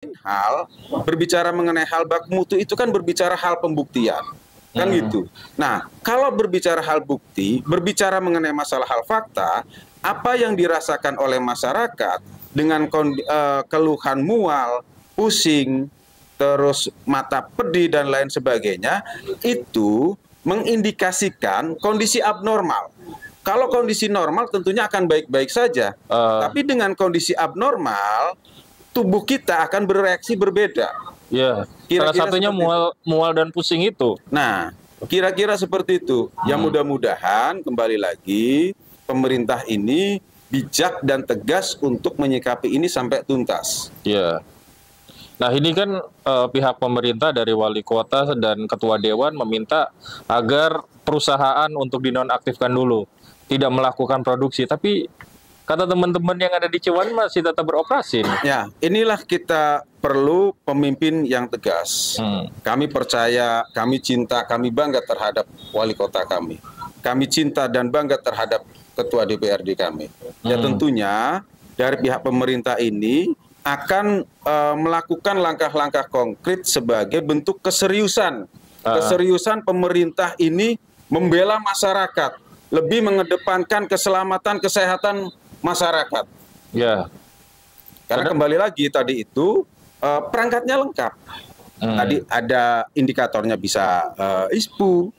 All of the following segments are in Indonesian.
hal, berbicara mengenai hal baku mutu itu kan berbicara hal pembuktian, kan gitu. Nah, kalau berbicara hal bukti, berbicara mengenai masalah hal fakta, apa yang dirasakan oleh masyarakat dengan keluhan mual, pusing, terus mata pedih dan lain sebagainya, itu mengindikasikan kondisi abnormal. Kalau kondisi normal tentunya akan baik-baik saja. Tapi dengan kondisi abnormal, tubuh kita akan bereaksi berbeda. Ya, salah satunya mual dan pusing itu. Nah, kira-kira seperti itu. Yang mudah-mudahan kembali lagi pemerintah ini bijak dan tegas untuk menyikapi ini sampai tuntas. Ya. Nah, ini kan pihak pemerintah dari wali kota dan ketua dewan meminta agar perusahaan untuk dinonaktifkan dulu, tidak melakukan produksi. Tapi kata teman-teman yang ada di Ciwan masih tetap beroperasi. Ya, inilah kita perlu pemimpin yang tegas. Kami percaya, kami cinta, kami bangga terhadap wali kota kami. Kami cinta dan bangga terhadap ketua DPRD kami. Ya tentunya dari pihak pemerintah ini akan melakukan langkah-langkah konkret sebagai bentuk keseriusan. Keseriusan pemerintah ini membela masyarakat, lebih mengedepankan keselamatan, kesehatan masyarakat. Ya. Karena kembali lagi tadi itu perangkatnya lengkap. Tadi ada indikatornya bisa ISPU,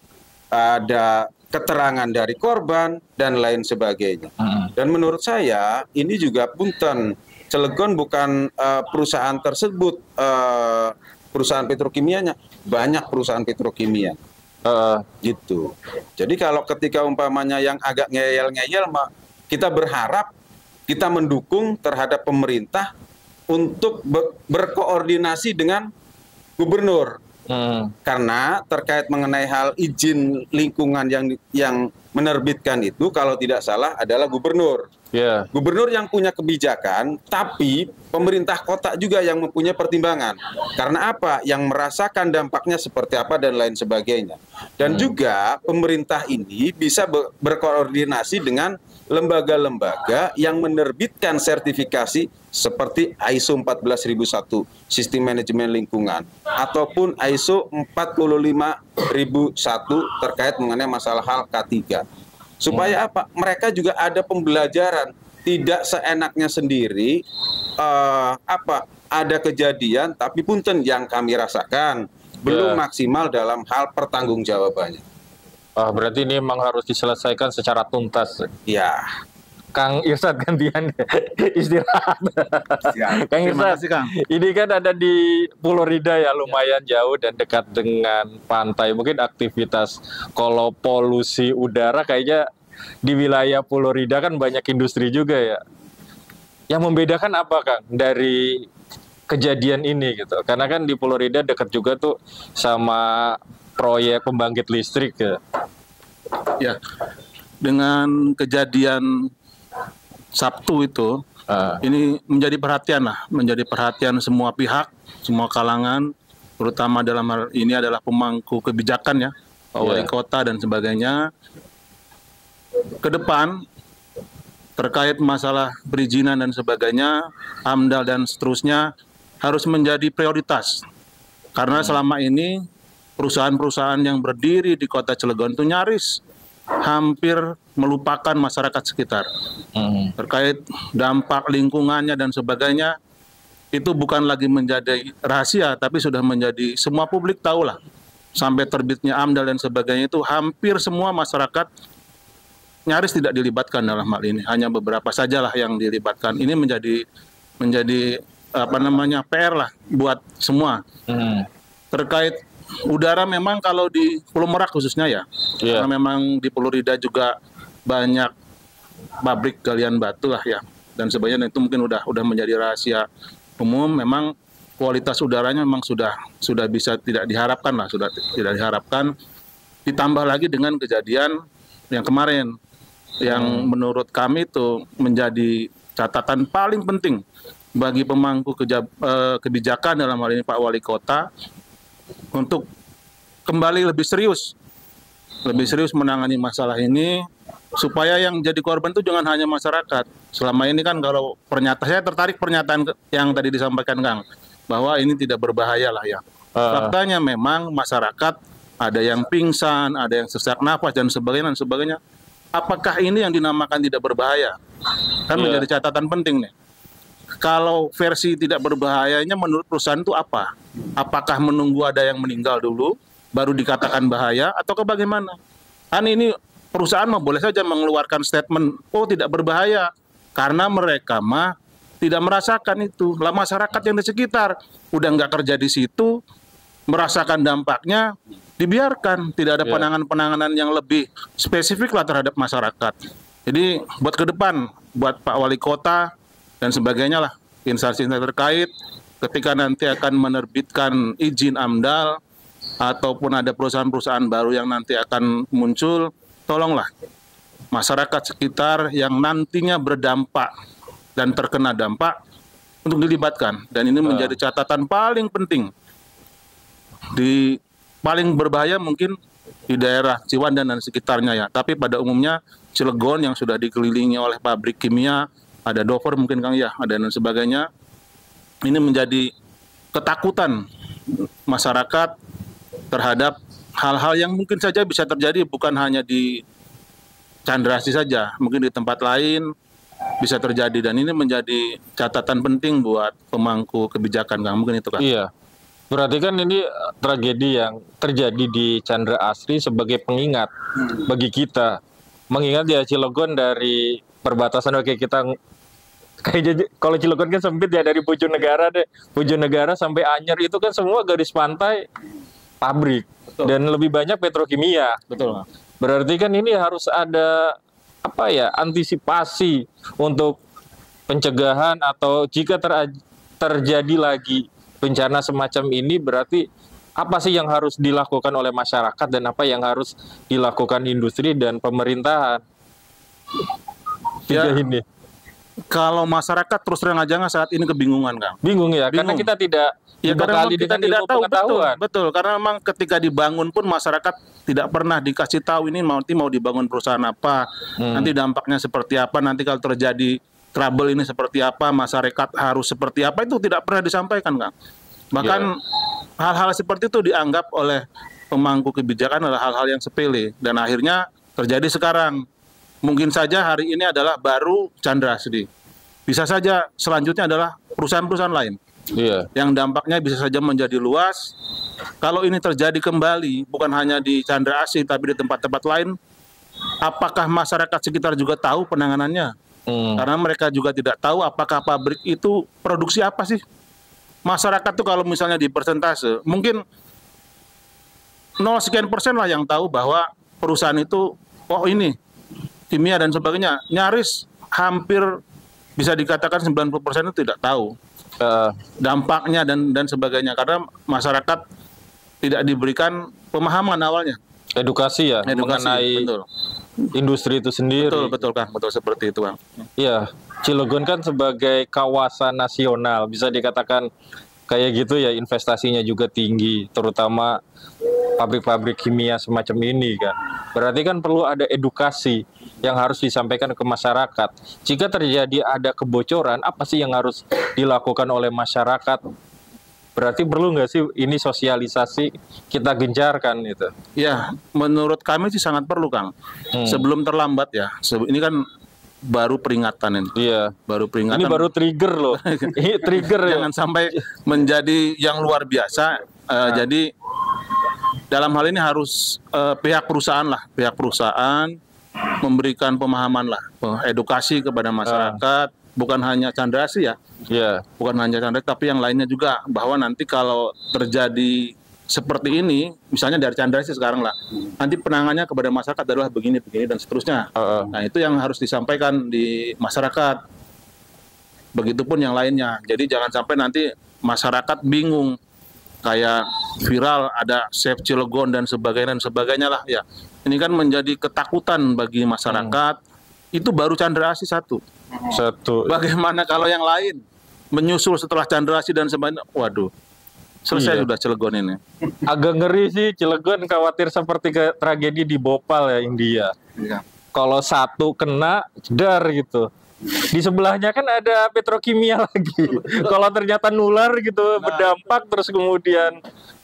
ada keterangan dari korban dan lain sebagainya. Dan menurut saya ini juga punten Cilegon bukan perusahaan tersebut perusahaan petrokimianya, banyak perusahaan petrokimia. Gitu. Jadi kalau ketika umpamanya yang agak ngeyel-ngeyel, kita berharap, kita mendukung terhadap pemerintah untuk berkoordinasi dengan gubernur. Karena terkait mengenai hal izin lingkungan yang menerbitkan itu, kalau tidak salah adalah gubernur. Gubernur yang punya kebijakan, tapi pemerintah kota juga yang mempunyai pertimbangan. Karena apa? Yang merasakan dampaknya seperti apa dan lain sebagainya. Dan juga pemerintah ini bisa berkoordinasi dengan lembaga-lembaga yang menerbitkan sertifikasi seperti ISO 14001 Sistem Manajemen Lingkungan ataupun ISO 45001 terkait mengenai masalah hal K3. Supaya apa? Mereka juga ada pembelajaran, tidak seenaknya sendiri ada kejadian tapi punten yang kami rasakan belum maksimal dalam hal pertanggungjawabannya. Berarti ini memang harus diselesaikan secara tuntas. Ya. Kang Irsad gantian istirahat. Kang Irsad, ini kan ada di Pulau Rida ya, lumayan jauh dan dekat dengan pantai. Mungkin aktivitas, kalau polusi udara kayaknya di wilayah Pulau Rida kan banyak industri juga ya. Yang membedakan apa Kang dari kejadian ini gitu? Karena kan di Pulau Rida dekat juga tuh sama proyek pembangkit listrik ya. Ya, dengan kejadian Sabtu itu, ini menjadi perhatian semua pihak, semua kalangan, terutama dalam hal ini adalah pemangku kebijakan ya, Pak Wali Kota dan sebagainya. Ke depan terkait masalah perizinan dan sebagainya, AMDAL dan seterusnya harus menjadi prioritas. Karena selama ini perusahaan-perusahaan yang berdiri di Kota Cilegon itu nyaris hampir melupakan masyarakat sekitar. Terkait dampak lingkungannya dan sebagainya, itu bukan lagi menjadi rahasia, tapi sudah menjadi semua publik tahulah. Sampai terbitnya AMDAL dan sebagainya itu hampir semua masyarakat nyaris tidak dilibatkan dalam hal ini. Hanya beberapa sajalah yang dilibatkan. Ini menjadi PR lah buat semua. Terkait udara memang kalau di Pulau Merak khususnya ya, karena memang di Pulau Rida juga banyak pabrik galian batu lah ya, dan sebagainya. Itu mungkin udah menjadi rahasia umum. Memang kualitas udaranya memang sudah bisa tidak diharapkan lah, sudah tidak diharapkan. Ditambah lagi dengan kejadian yang kemarin, yang menurut kami itu menjadi catatan paling penting bagi pemangku kebijakan dalam hal ini Pak Wali Kota, untuk kembali lebih serius menangani masalah ini, supaya yang jadi korban itu jangan hanya masyarakat. Selama ini kan kalau saya tertarik pernyataan yang tadi disampaikan Kang, bahwa ini tidak berbahaya lah ya. Faktanya memang masyarakat ada yang pingsan, ada yang sesak nafas dan sebagainya. Apakah ini yang dinamakan tidak berbahaya? Kan menjadi catatan penting nih. Kalau versi tidak berbahayanya menurut perusahaan itu apa? Apakah menunggu ada yang meninggal dulu baru dikatakan bahaya atau bagaimana? Kan ini perusahaan mah boleh saja mengeluarkan statement, oh tidak berbahaya, karena mereka mah tidak merasakan itu. Lah masyarakat yang di sekitar udah nggak kerja di situ, merasakan dampaknya, dibiarkan. Tidak ada penanganan yang lebih spesifik lah terhadap masyarakat. Jadi buat ke depan, buat Pak Wali Kota dan sebagainya lah, instansi terkait, ketika nanti akan menerbitkan izin AMDAL, ataupun ada perusahaan-perusahaan baru yang nanti akan muncul, tolonglah masyarakat sekitar yang nantinya berdampak dan terkena dampak untuk dilibatkan. Dan ini menjadi catatan paling penting. Paling berbahaya mungkin di daerah Ciwandan dan sekitarnya ya. Tapi pada umumnya Cilegon yang sudah dikelilingi oleh pabrik kimia, ada Dover mungkin Kang ya, ada dan sebagainya. Ini menjadi ketakutan masyarakat terhadap hal-hal yang mungkin saja bisa terjadi bukan hanya di Candrasi saja, mungkin di tempat lain bisa terjadi, dan ini menjadi catatan penting buat pemangku kebijakan Kang. Mungkin itu Kang. Iya. Berarti kan ini tragedi yang terjadi di Chandra Asri sebagai pengingat bagi kita. Mengingat ya Cilegon dari perbatasan, oke kita kayak kalau Cilegon kan sempit ya, dari Bojonegara deh. Bojonegara sampai Anyer itu kan semua garis pantai pabrik. Betul. Dan lebih banyak petrokimia. Betul. Berarti kan ini harus ada antisipasi untuk pencegahan, atau jika terjadi lagi bencana semacam ini, berarti apa sih yang harus dilakukan oleh masyarakat dan apa yang harus dilakukan industri dan pemerintahan? Ini. Kalau masyarakat terus terang aja saat ini kebingungan Kang. Bingung ya, karena kita tidak karena kita tidak tahu betul, karena memang ketika dibangun pun masyarakat tidak pernah dikasih tahu ini mau dibangun perusahaan apa, nanti dampaknya seperti apa, nanti kalau terjadi trouble ini seperti apa, masyarakat harus seperti apa, itu tidak pernah disampaikan Kang. Bahkan hal-hal seperti itu dianggap oleh pemangku kebijakan adalah hal-hal yang sepele, dan akhirnya terjadi sekarang. Mungkin saja hari ini adalah baru Candrasri, bisa saja selanjutnya adalah perusahaan-perusahaan lain. Yang dampaknya bisa saja menjadi luas. Kalau ini terjadi kembali, bukan hanya di Chandra Asri tapi di tempat-tempat lain, apakah masyarakat sekitar juga tahu penanganannya? Karena mereka juga tidak tahu apakah pabrik itu produksi apa sih. Masyarakat tuh kalau misalnya di persentase, mungkin 0% lah yang tahu bahwa perusahaan itu, oh ini kimia dan sebagainya. Nyaris hampir bisa dikatakan 90% itu tidak tahu dampaknya dan sebagainya, karena masyarakat tidak diberikan pemahaman awalnya. Edukasi mengenai betul. Industri itu sendiri. Betul Kang, betul seperti itu Kang. Iya, Cilegon kan sebagai kawasan nasional bisa dikatakan kayak gitu ya, investasinya juga tinggi, terutama pabrik-pabrik kimia semacam ini kan. Berarti kan perlu ada edukasi yang harus disampaikan ke masyarakat. Jika terjadi ada kebocoran, apa sih yang harus dilakukan oleh masyarakat? Berarti perlu nggak sih ini sosialisasi kita gencarkan itu? Ya, menurut kami sih sangat perlu Kang. Sebelum terlambat ya. Ini kan baru peringatan ini. Iya. Baru peringatan. Ini baru trigger loh. Ini trigger ya. Jangan sampai menjadi yang luar biasa. Jadi dalam hal ini harus pihak perusahaan memberikan pemahaman lah, edukasi kepada masyarakat, bukan hanya Candrasri ya. Bukan hanya Candrasri tapi yang lainnya juga, bahwa nanti kalau terjadi seperti ini, misalnya dari Candrasri sekarang lah, nanti penanganannya kepada masyarakat adalah begini dan seterusnya. Nah itu yang harus disampaikan di masyarakat. Begitupun yang lainnya. Jadi jangan sampai nanti masyarakat bingung, kayak viral ada Save Cilegon dan sebagainya lah ya. Ini kan menjadi ketakutan bagi masyarakat. Itu baru Candrasri satu. Bagaimana kalau yang lain menyusul setelah Candrasri dan sebagainya? Waduh, selesai sudah Cilegon ini. Agak ngeri sih Cilegon, khawatir seperti tragedi di Bhopal ya, India. Kalau satu kena, jedar gitu. Di sebelahnya kan ada petrokimia lagi. Kalau ternyata nular gitu, berdampak terus kemudian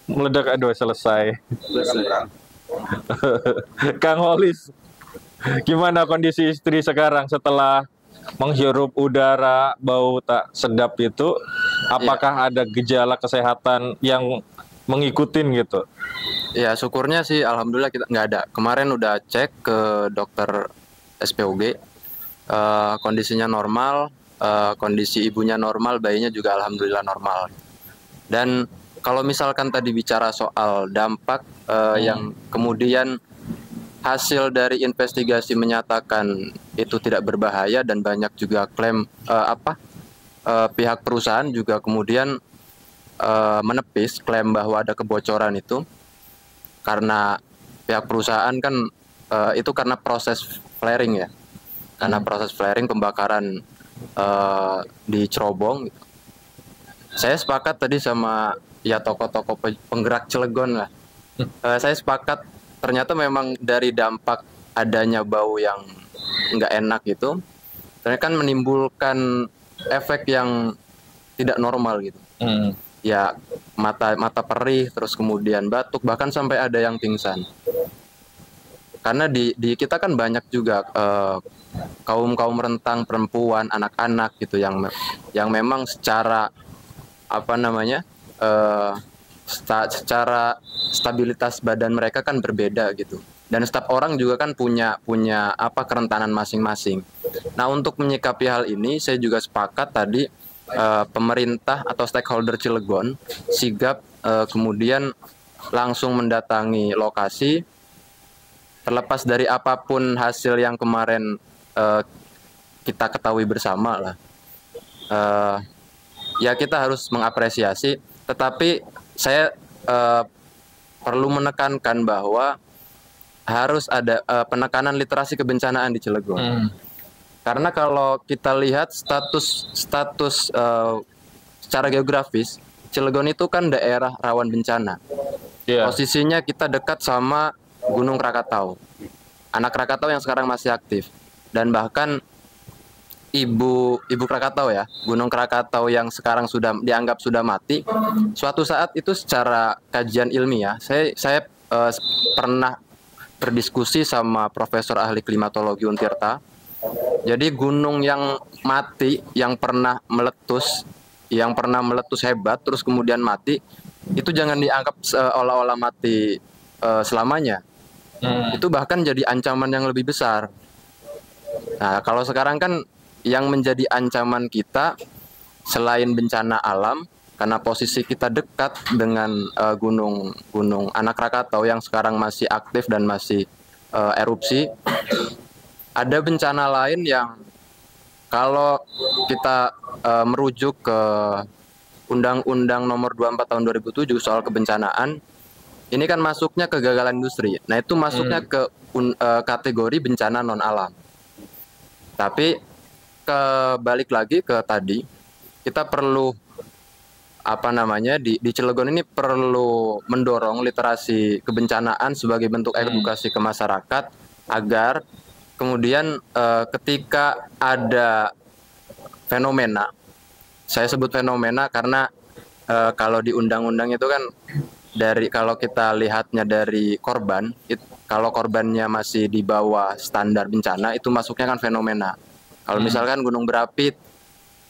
meledak, aduh selesai. Kang Holis, gimana kondisi istri sekarang setelah menghirup udara bau tak sedap itu? Apakah ada gejala kesehatan yang mengikutin gitu? Ya syukurnya sih alhamdulillah kita nggak ada. Kemarin udah cek ke dokter SPOG, kondisinya normal, kondisi ibunya normal, bayinya juga alhamdulillah normal. Dan kalau misalkan tadi bicara soal dampak yang kemudian hasil dari investigasi menyatakan itu tidak berbahaya dan banyak juga klaim pihak perusahaan juga kemudian menepis klaim bahwa ada kebocoran itu, karena pihak perusahaan kan itu karena proses flaring ya, karena proses flaring pembakaran di Cerobong. Saya sepakat tadi sama ya tokoh-tokoh penggerak Cilegon lah. Saya sepakat ternyata memang dari dampak adanya bau yang nggak enak itu, ternyata kan menimbulkan efek yang tidak normal gitu. Ya mata perih, terus kemudian batuk, bahkan sampai ada yang pingsan. Karena di kita kan banyak juga kaum rentang, perempuan, anak-anak gitu yang memang secara secara stabilitas badan mereka kan berbeda gitu. Dan setiap orang juga kan punya kerentanan masing-masing. Nah, untuk menyikapi hal ini saya juga sepakat tadi pemerintah atau stakeholder Cilegon sigap kemudian langsung mendatangi lokasi, terlepas dari apapun hasil yang kemarin kita ketahui bersama lah. Ya kita harus mengapresiasi, tetapi saya perlu menekankan bahwa harus ada penekanan literasi kebencanaan di Cilegon. Karena kalau kita lihat status secara geografis, Cilegon itu kan daerah rawan bencana. Posisinya kita dekat sama Gunung Krakatau, anak Krakatau yang sekarang masih aktif, dan bahkan ibu Krakatau ya, Gunung Krakatau yang sekarang sudah dianggap sudah mati. Suatu saat itu secara kajian ilmiah, saya pernah berdiskusi sama profesor ahli klimatologi Untirta. Jadi gunung yang mati, yang pernah meletus hebat, terus kemudian mati, itu jangan dianggap seolah-olah mati selamanya. Itu bahkan jadi ancaman yang lebih besar. Nah, kalau sekarang kan yang menjadi ancaman kita selain bencana alam, karena posisi kita dekat dengan gunung anak Krakatau yang sekarang masih aktif dan masih erupsi. Ada bencana lain yang kalau kita merujuk ke Undang-Undang Nomor 24 Tahun 2007 soal kebencanaan, ini kan masuknya ke kegagalan industri. Nah, itu masuknya ke kategori bencana non alam. Tapi balik lagi ke tadi, kita perlu di Cilegon ini perlu mendorong literasi kebencanaan sebagai bentuk edukasi ke masyarakat, agar kemudian ketika ada fenomena, saya sebut fenomena karena kalau di undang-undang itu kan kalau kita lihatnya dari korban, kalau korbannya masih di bawah standar bencana, itu masuknya kan fenomena. Kalau misalkan gunung berapi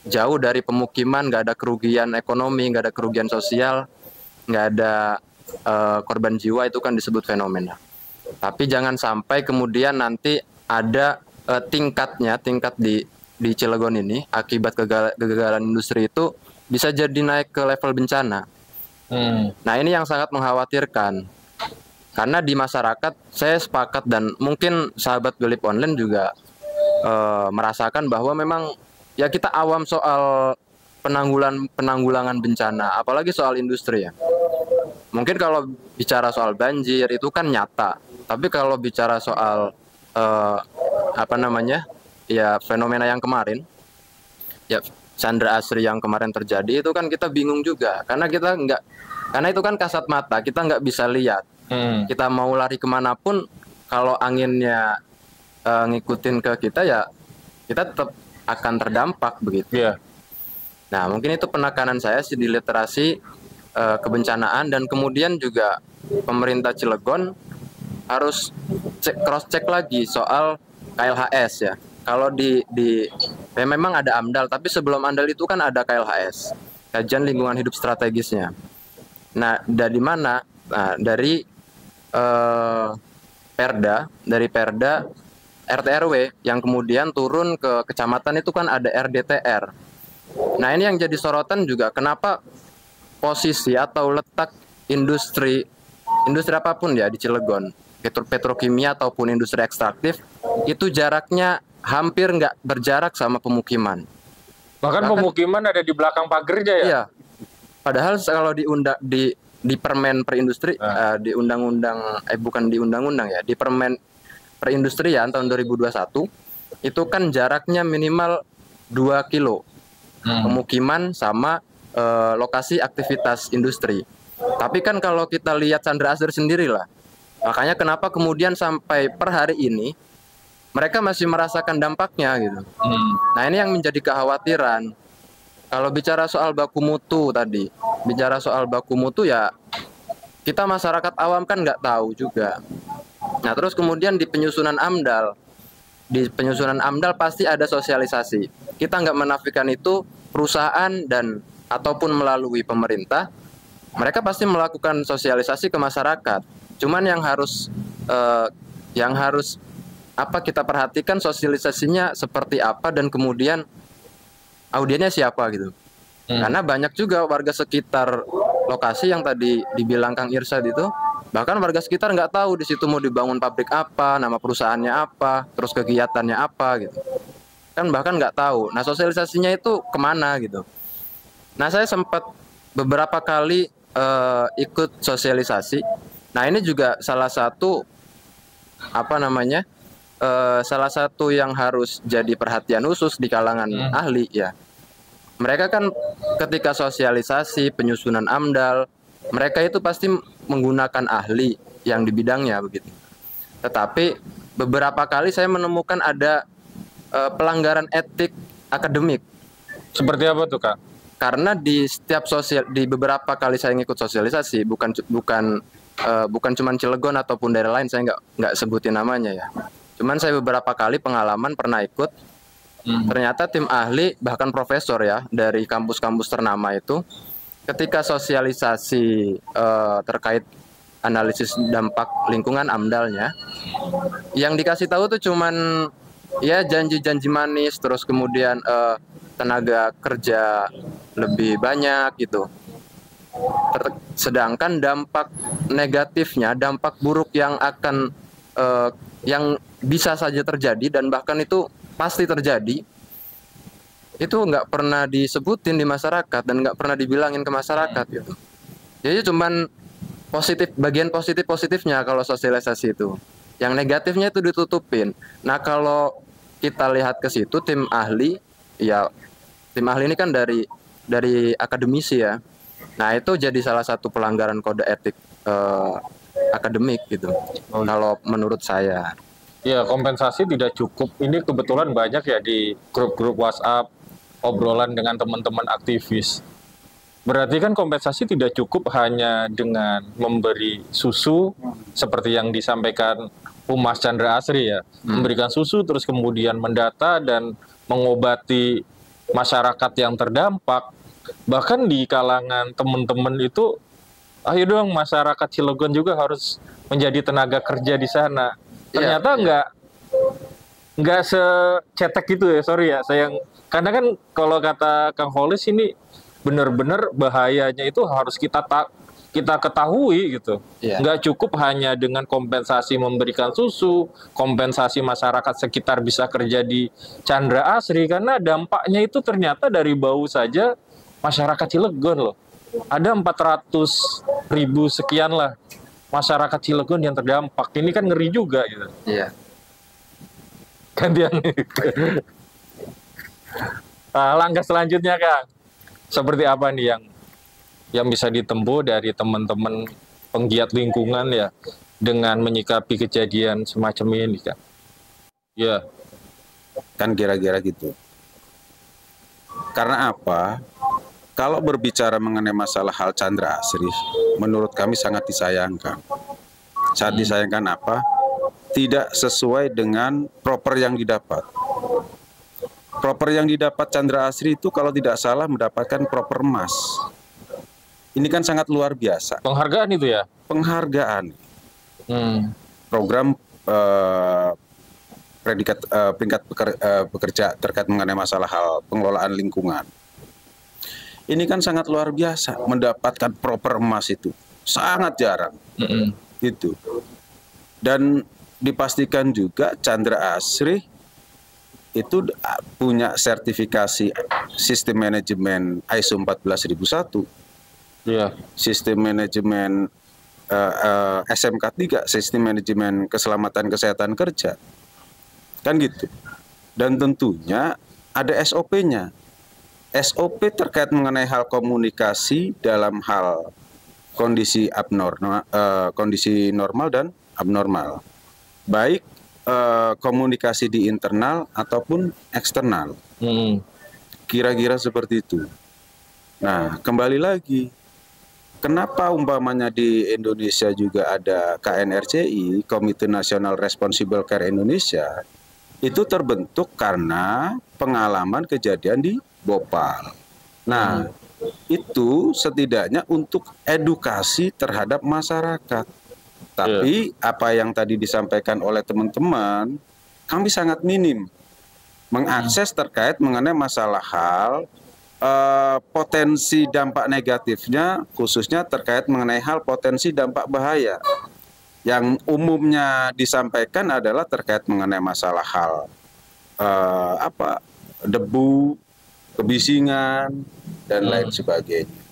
jauh dari pemukiman, nggak ada kerugian ekonomi, nggak ada kerugian sosial, nggak ada korban jiwa, itu kan disebut fenomena. Tapi jangan sampai kemudian nanti ada tingkat di Cilegon ini akibat kegagalan industri itu bisa jadi naik ke level bencana. Nah, ini yang sangat mengkhawatirkan. Karena di masyarakat saya sepakat, dan mungkin sahabat Gelip Online juga merasakan bahwa memang ya kita awam soal penanggulangan bencana, apalagi soal industri ya. Mungkin kalau bicara soal banjir itu kan nyata, tapi kalau bicara soal ya fenomena yang kemarin, ya Chandra Asri yang kemarin terjadi itu kan kita bingung juga, karena itu kan kasat mata, kita nggak bisa lihat. Kita mau lari kemanapun, kalau anginnya ngikutin ke kita, ya kita tetap akan terdampak begitu. Iya. Nah, mungkin itu penekanan saya sih di literasi kebencanaan, dan kemudian juga pemerintah Cilegon harus cross check lagi soal KLHS ya. Kalau ya memang ada AMDAL, tapi sebelum AMDAL itu kan ada KLHS, kajian lingkungan hidup strategisnya. Nah, dari mana? Nah, dari Perda RT RW yang kemudian turun ke kecamatan itu kan ada RDTR. Nah, ini yang jadi sorotan juga, kenapa posisi atau letak industri apapun ya di Cilegon, petrokimia ataupun industri ekstraktif, itu jaraknya hampir nggak berjarak sama pemukiman. Bahkan pemukiman ada di belakang pagernya ya? Iya. Padahal kalau di Permen Perindustri, di undang-undang, bukan di undang-undang ya, di Permen Perindustrian tahun 2021, itu kan jaraknya minimal 2 kilo. Pemukiman sama lokasi aktivitas industri. Tapi kan kalau kita lihat Chandra Asri sendiri lah, makanya kenapa kemudian sampai per hari ini mereka masih merasakan dampaknya gitu. Nah, ini yang menjadi kekhawatiran. Kalau bicara soal baku mutu tadi, ya kita masyarakat awam kan nggak tahu juga. Nah, terus kemudian di penyusunan AMDAL pasti ada sosialisasi. Kita nggak menafikan itu, perusahaan dan ataupun melalui pemerintah, mereka pasti melakukan sosialisasi ke masyarakat. Cuman yang harus kita perhatikan sosialisasinya seperti apa, dan kemudian audiennya siapa gitu. Karena banyak juga warga sekitar lokasi yang tadi dibilang Kang Irsyad itu, bahkan warga sekitar nggak tahu di situ mau dibangun pabrik apa, nama perusahaannya apa, terus kegiatannya apa gitu. Kan bahkan nggak tahu. Nah, sosialisasinya itu kemana gitu. Nah, saya sempat beberapa kali ikut sosialisasi. Nah, ini juga salah satu salah satu yang harus jadi perhatian khusus di kalangan ahli ya. Mereka kan ketika sosialisasi penyusunan AMDAL, mereka itu pasti menggunakan ahli yang di bidangnya begitu. Tetapi beberapa kali saya menemukan ada pelanggaran etik akademik. Seperti apa tuh, Kak? Karena di beberapa kali saya ngikut sosialisasi, bukan cuma Cilegon ataupun daerah lain, saya nggak sebutin namanya ya. Cuman saya beberapa kali pengalaman pernah ikut. Ternyata tim ahli, bahkan profesor ya dari kampus-kampus ternama itu, ketika sosialisasi terkait analisis dampak lingkungan AMDAL-nya, yang dikasih tahu tuh cuman ya janji-janji manis, terus kemudian tenaga kerja lebih banyak gitu. Sedangkan dampak negatifnya, dampak buruk yang akan yang bisa saja terjadi dan bahkan itu pasti terjadi, itu nggak pernah disebutin di masyarakat dan nggak pernah dibilangin ke masyarakat gitu. Jadi cuman bagian positifnya kalau sosialisasi itu, yang negatifnya itu ditutupin. Nah, kalau kita lihat ke situ, tim ahli ini kan dari akademisi ya. Nah, itu jadi salah satu pelanggaran kode etik akademik gitu. Kalau menurut saya. Ya, kompensasi tidak cukup. Ini kebetulan banyak ya di grup-grup WhatsApp, obrolan dengan teman-teman aktivis. Berarti kan kompensasi tidak cukup hanya dengan memberi susu, seperti yang disampaikan Humas Chandra Asri ya. Memberikan susu, terus kemudian mendata dan mengobati masyarakat yang terdampak. Bahkan di kalangan teman-teman itu, ayo dong masyarakat Cilegon juga harus menjadi tenaga kerja di sana. Ternyata nggak secetek gitu ya, sorry ya. Karena kan kalau kata Kang Holis ini benar-benar bahayanya itu harus kita ketahui gitu. Nggak cukup hanya dengan kompensasi memberikan susu, kompensasi masyarakat sekitar bisa kerja di Chandra Asri, karena dampaknya itu ternyata dari bau saja masyarakat Cilegon loh. Ada 400.000 sekian lah masyarakat Cilegon yang terdampak. Ini kan ngeri juga gitu. Iya. Gantian. Langkah selanjutnya, Kang, seperti apa nih yang bisa ditempuh dari teman-teman penggiat lingkungan ya dengan menyikapi kejadian semacam ini, Kang? Ya, kan kira-kira gitu. Karena apa? Kalau berbicara mengenai masalah hal Chandra Asri, menurut kami sangat disayangkan. Saat disayangkan apa? Tidak sesuai dengan proper yang didapat. Proper yang didapat Chandra Asri itu kalau tidak salah mendapatkan proper emas. Ini kan sangat luar biasa. Penghargaan itu ya? Penghargaan. Program predikat peringkat pekerja terkait mengenai masalah hal pengelolaan lingkungan. Ini kan sangat luar biasa mendapatkan proper emas itu. Sangat jarang. Gitu. Dan dipastikan juga Chandra Asri itu punya sertifikasi sistem manajemen ISO 14001. Iya. Sistem manajemen SMK 3, sistem manajemen keselamatan kesehatan kerja. Kan gitu. Dan tentunya ada SOP-nya. SOP terkait mengenai hal komunikasi dalam hal kondisi abnormal, kondisi normal dan abnormal. Baik komunikasi di internal ataupun eksternal. Kira-kira seperti itu. Nah, kembali lagi. Kenapa umpamanya di Indonesia juga ada KNRCI, Komite Nasional Responsible Care Indonesia, itu terbentuk karena pengalaman kejadian di Bhopal. Nah, itu setidaknya untuk edukasi terhadap masyarakat. Tapi apa yang tadi disampaikan oleh teman-teman, kami sangat minim mengakses terkait mengenai masalah hal potensi dampak negatifnya, khususnya terkait mengenai hal potensi dampak bahaya. Yang umumnya disampaikan adalah terkait mengenai masalah hal debu, kebisingan, dan lain sebagainya.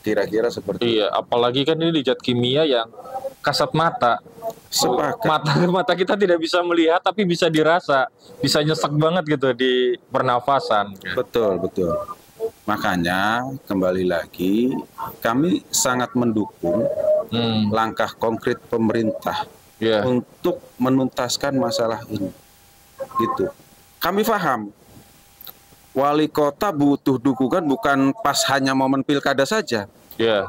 Kira-kira seperti itu. Apalagi kan ini di zat kimia yang kasat mata. Mata kita tidak bisa melihat tapi bisa dirasa, bisa nyesek banget gitu di pernafasan. Betul. Makanya kembali lagi kami sangat mendukung langkah konkret pemerintah untuk menuntaskan masalah ini. Gitu. Kami paham wali kota butuh dukungan bukan pas hanya momen pilkada saja.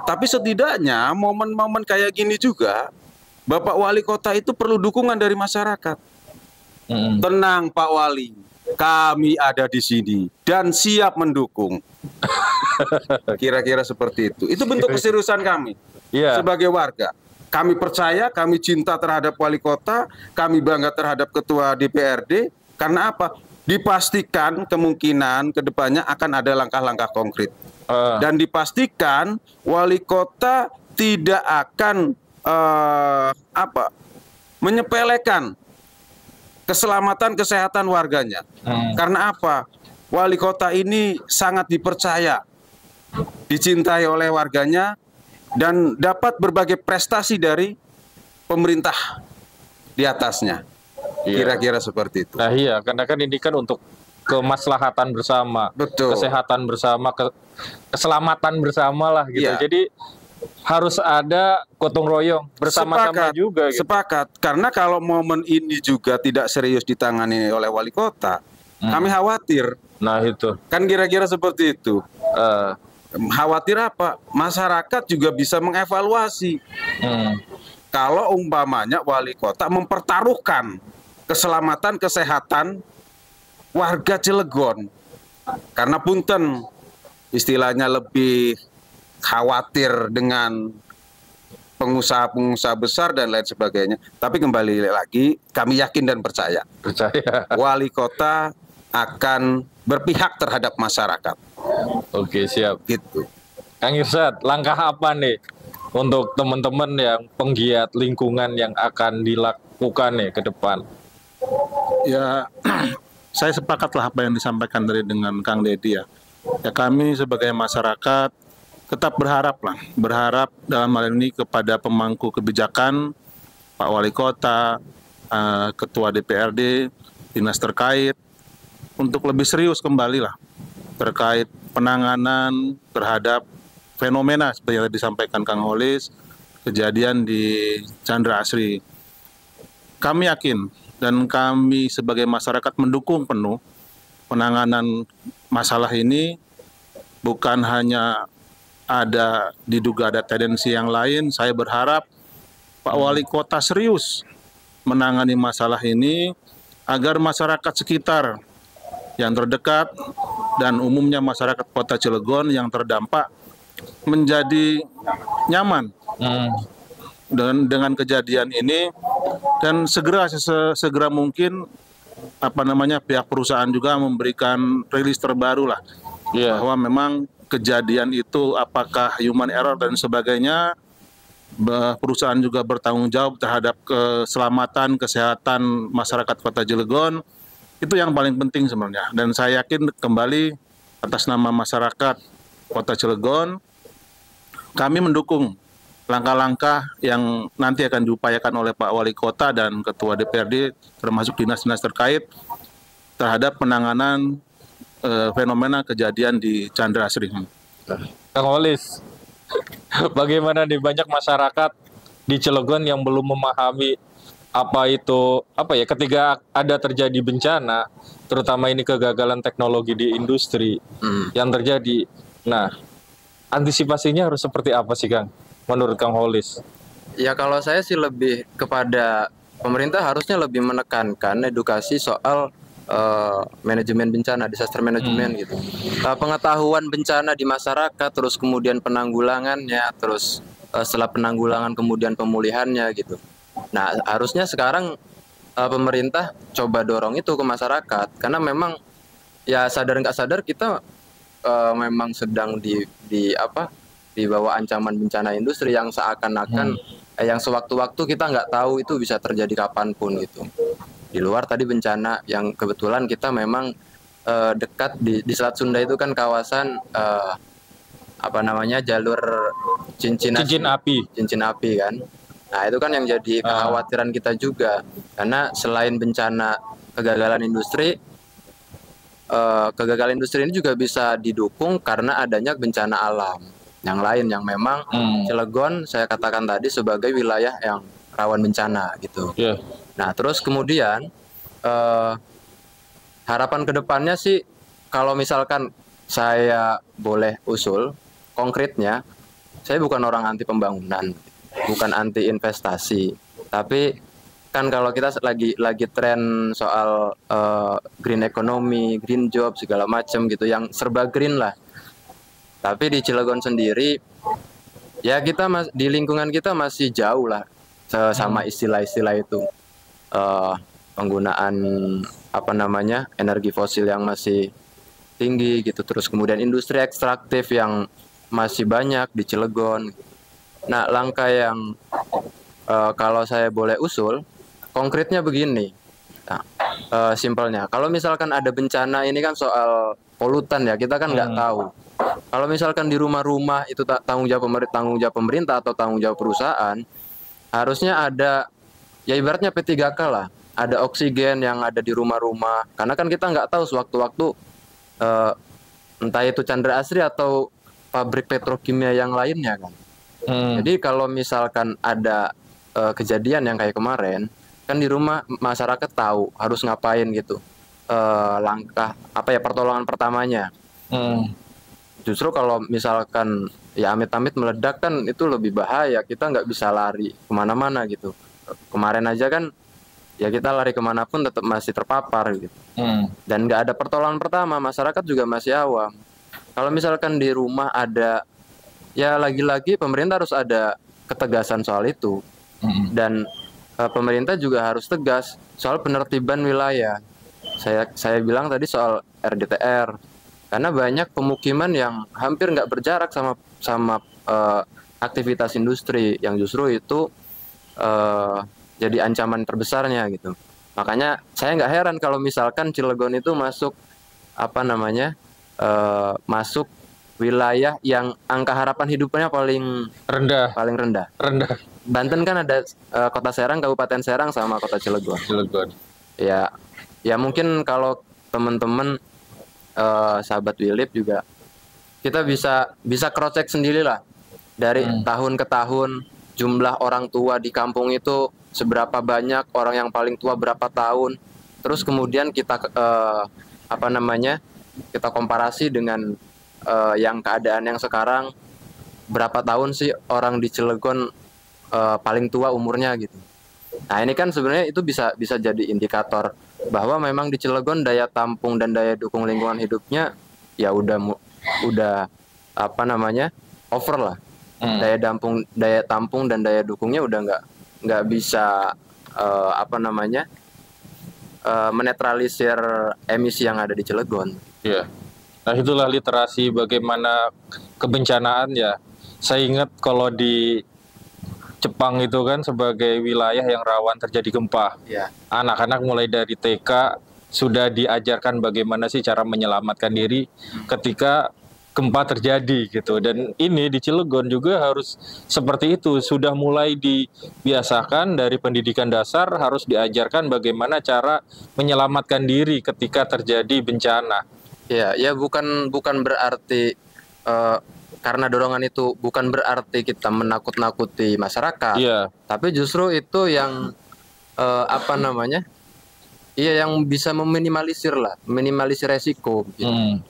Tapi setidaknya momen-momen kayak gini juga Bapak Wali Kota itu perlu dukungan dari masyarakat. Tenang Pak Wali, kami ada di sini dan siap mendukung. Kira-kira seperti itu. Itu bentuk keseriusan kami sebagai warga. Kami percaya, kami cinta terhadap Wali Kota, kami bangga terhadap Ketua DPRD. Karena apa? Dipastikan kemungkinan kedepannya akan ada langkah-langkah konkret. Dan dipastikan Wali Kota tidak akan menyepelekan keselamatan kesehatan warganya. Karena apa? Wali kota ini sangat dipercaya, dicintai oleh warganya, dan dapat berbagai prestasi dari pemerintah di atasnya. Kira-kira seperti itu. Nah karena kan ini kan untuk kemaslahatan bersama, kesehatan bersama, keselamatan bersama lah gitu. Jadi harus ada gotong royong bersama-sama juga. Gitu. Sepakat. Karena kalau momen ini juga tidak serius ditangani oleh wali kota, kami khawatir. Nah itu. Kan kira-kira seperti itu. Khawatir apa? Masyarakat juga bisa mengevaluasi. Kalau umpamanya wali kota mempertaruhkan keselamatan kesehatan warga Cilegon, karena punten istilahnya lebih khawatir dengan pengusaha-pengusaha besar dan lain sebagainya. Tapi kembali lagi, kami yakin dan percaya wali kota akan berpihak terhadap masyarakat. Oke, siap. Gitu. Kang Irsad, langkah apa nih untuk teman-teman yang penggiat lingkungan yang akan dilakukan nih ke depan? Ya, saya sepakatlah apa yang disampaikan dari dengan Kang Dedi ya. Ya kami sebagai masyarakat tetap berharap dalam hal ini kepada pemangku kebijakan, Pak Wali Kota, Ketua DPRD, dinas terkait, untuk lebih serius kembali lah terkait penanganan terhadap fenomena seperti yang disampaikan Kang Holis, kejadian di Chandra Asri. Kami yakin dan kami sebagai masyarakat mendukung penuh penanganan masalah ini bukan hanya diduga ada tendensi yang lain. Saya berharap Pak Wali Kota serius menangani masalah ini agar masyarakat sekitar yang terdekat dan umumnya masyarakat Kota Cilegon yang terdampak menjadi nyaman dengan kejadian ini, dan segera mungkin pihak perusahaan juga memberikan rilis terbaru lah bahwa memang kejadian itu apakah human error dan sebagainya. Perusahaan juga bertanggung jawab terhadap keselamatan kesehatan masyarakat Kota Cilegon. Itu yang paling penting sebenarnya, dan saya yakin kembali atas nama masyarakat Kota Cilegon kami mendukung langkah-langkah yang nanti akan diupayakan oleh Pak Wali Kota dan Ketua DPRD termasuk dinas-dinas terkait terhadap penanganan fenomena kejadian di Chandra Asri. Kang Walis, bagaimana nih, banyak masyarakat di Cilegon yang belum memahami ketika ada terjadi bencana, terutama ini kegagalan teknologi di industri yang terjadi. Nah, antisipasinya harus seperti apa sih, Kang, menurut Kang Walis? Ya, kalau saya sih lebih kepada pemerintah harusnya lebih menekankan edukasi soal manajemen bencana, disaster management gitu. Pengetahuan bencana di masyarakat, terus kemudian penanggulangannya, terus setelah penanggulangan kemudian pemulihannya gitu. Nah, harusnya sekarang pemerintah coba dorong itu ke masyarakat, karena memang ya sadar nggak sadar kita memang sedang di bawah ancaman bencana industri yang seakan-akan yang sewaktu-waktu kita nggak tahu itu bisa terjadi kapanpun gitu. Di luar tadi bencana yang kebetulan kita memang dekat di Selat Sunda itu kan kawasan jalur cincin api kan. Nah, itu kan yang jadi kekhawatiran kita juga, karena selain bencana kegagalan industri ini juga bisa didukung karena adanya bencana alam yang lain yang memang Cilegon saya katakan tadi sebagai wilayah yang rawan bencana gitu. Nah, terus kemudian harapan kedepannya sih, kalau misalkan saya boleh usul konkretnya, saya bukan orang anti pembangunan, bukan anti investasi, tapi kan kalau kita lagi tren soal green economy, green job segala macam gitu, yang serba green lah. Tapi di Cilegon sendiri, ya kita di lingkungan kita masih jauh lah sama istilah-istilah itu. Penggunaan energi fosil yang masih tinggi gitu, terus kemudian industri ekstraktif yang masih banyak di Cilegon. Nah, langkah yang kalau saya boleh usul konkretnya begini. Nah, simpelnya kalau misalkan ada bencana, ini kan soal polutan ya, kita kan nggak tahu. Kalau misalkan di rumah-rumah itu tanggung jawab pemerintah atau tanggung jawab perusahaan, harusnya ada ya ibaratnya P3K lah, ada oksigen yang ada di rumah-rumah, karena kan kita nggak tahu sewaktu-waktu entah itu Chandra Asri atau pabrik petrokimia yang lainnya kan. Jadi kalau misalkan ada kejadian yang kayak kemarin, kan di rumah masyarakat tahu harus ngapain gitu, langkah pertolongan pertamanya. Justru kalau misalkan ya amit-amit meledak kan itu lebih bahaya, kita nggak bisa lari kemana-mana gitu. Kemarin aja kan ya kita lari kemanapun tetap masih terpapar gitu. Dan nggak ada pertolongan pertama, masyarakat juga masih awam. Kalau misalkan di rumah ada, ya lagi-lagi pemerintah harus ada ketegasan soal itu. Dan pemerintah juga harus tegas soal penertiban wilayah. Saya bilang tadi soal RDTR, karena banyak pemukiman yang hampir nggak berjarak sama aktivitas industri yang justru itu jadi ancaman terbesarnya gitu. Makanya saya nggak heran kalau misalkan Cilegon itu masuk masuk wilayah yang angka harapan hidupnya paling rendah. Banten kan ada Kota Serang, Kabupaten Serang sama Kota Cilegon. Ya mungkin kalau teman-teman sahabat Willip juga kita bisa cross check sendirilah dari tahun ke tahun, jumlah orang tua di kampung itu seberapa banyak, orang yang paling tua berapa tahun, terus kemudian kita apa namanya, kita komparasi dengan yang keadaan yang sekarang, berapa tahun sih orang di Cilegon paling tua umurnya gitu. Nah ini kan sebenarnya itu bisa jadi indikator bahwa memang di Cilegon daya tampung dan daya dukung lingkungan hidupnya ya udah apa namanya over lah. Daya tampung dan daya dukungnya udah nggak bisa apa namanya menetralisir emisi yang ada di Cilegon. Iya. Nah itulah literasi bagaimana kebencanaan ya. Saya ingat kalau di Jepang itu kan sebagai wilayah yang rawan terjadi gempa. Ya. Anak-anak mulai dari TK sudah diajarkan bagaimana sih cara menyelamatkan diri ketika gempa terjadi gitu. Dan ini di Cilegon juga harus seperti itu, sudah mulai dibiasakan dari pendidikan dasar harus diajarkan bagaimana cara menyelamatkan diri ketika terjadi bencana. Ya bukan berarti karena dorongan itu bukan berarti kita menakut-nakuti masyarakat. Iya. Tapi justru itu yang apa namanya? Iya, yang bisa meminimalisir resiko gitu.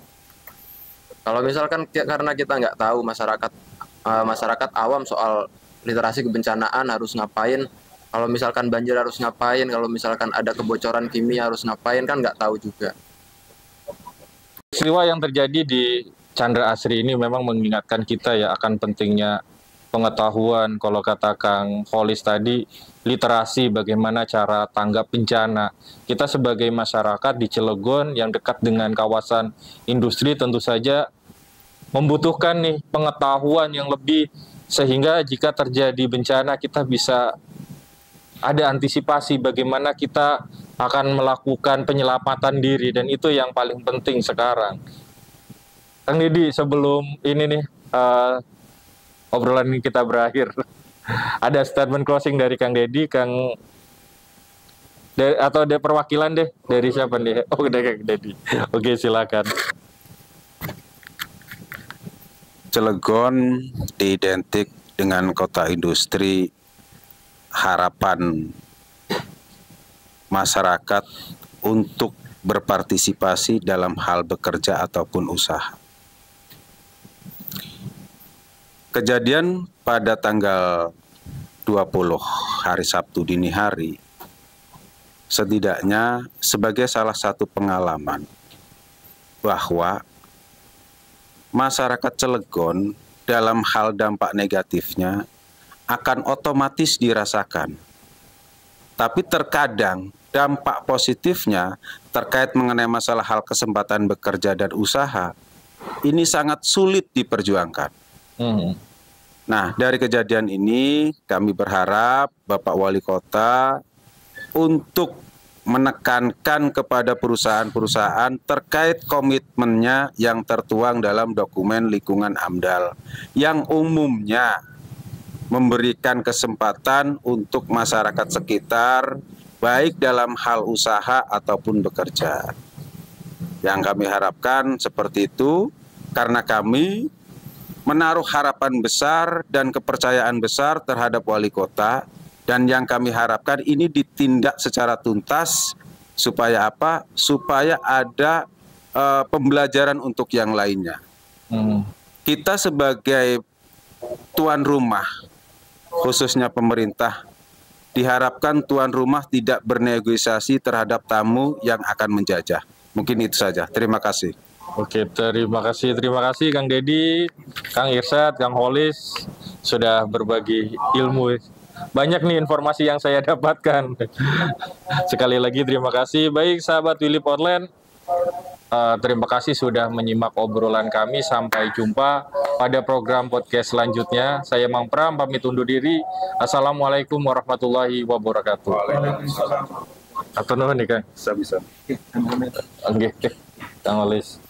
Kalau misalkan karena kita nggak tahu masyarakat awam soal literasi kebencanaan harus ngapain, kalau misalkan banjir harus ngapain, kalau misalkan ada kebocoran kimia harus ngapain, kan nggak tahu juga. Peristiwa yang terjadi di Chandra Asri ini memang mengingatkan kita ya akan pentingnya pengetahuan, kalau kata Kang Holis tadi, literasi bagaimana cara tanggap bencana. Kita sebagai masyarakat di Cilegon yang dekat dengan kawasan industri tentu saja membutuhkan nih pengetahuan yang lebih sehingga jika terjadi bencana kita bisa ada antisipasi bagaimana kita akan melakukan penyelamatan diri, dan itu yang paling penting sekarang. Kang Deddy, sebelum ini nih obrolan ini kita berakhir, ada statement closing dari Kang Deddy, atau ada perwakilan deh dari siapa nih? Oh, dari Kang Deddy. Oke, silakan. Cilegon diidentik dengan kota industri. Harapan masyarakat untuk berpartisipasi dalam hal bekerja ataupun usaha. Kejadian pada tanggal 20 hari Sabtu dini hari setidaknya sebagai salah satu pengalaman bahwa masyarakat Cilegon dalam hal dampak negatifnya akan otomatis dirasakan. Tapi terkadang dampak positifnya terkait mengenai masalah hal kesempatan bekerja dan usaha ini sangat sulit diperjuangkan. Nah, dari kejadian ini kami berharap Bapak Wali Kota untuk menekankan kepada perusahaan-perusahaan terkait komitmennya yang tertuang dalam dokumen lingkungan AMDAL yang umumnya memberikan kesempatan untuk masyarakat sekitar baik dalam hal usaha ataupun bekerja. Yang kami harapkan seperti itu karena kami menaruh harapan besar dan kepercayaan besar terhadap wali kota, dan yang kami harapkan ini ditindak secara tuntas supaya apa? Supaya ada pembelajaran untuk yang lainnya. Kita sebagai tuan rumah, khususnya pemerintah, diharapkan tuan rumah tidak bernegosiasi terhadap tamu yang akan menjajah. Mungkin itu saja. Terima kasih. Oke, terima kasih Kang Deddy, Kang Irsyad, Kang Holis sudah berbagi ilmu. Banyak nih informasi yang saya dapatkan. Sekali lagi terima kasih. Baik sahabat Willip Online, terima kasih sudah menyimak obrolan kami. Sampai jumpa pada program podcast selanjutnya. Saya Mang Pram pamit undur diri. Assalamualaikum warahmatullahi wabarakatuh. Waalaikumsalam. Atau nih Kang? Bisa. Oke, Kang Holis.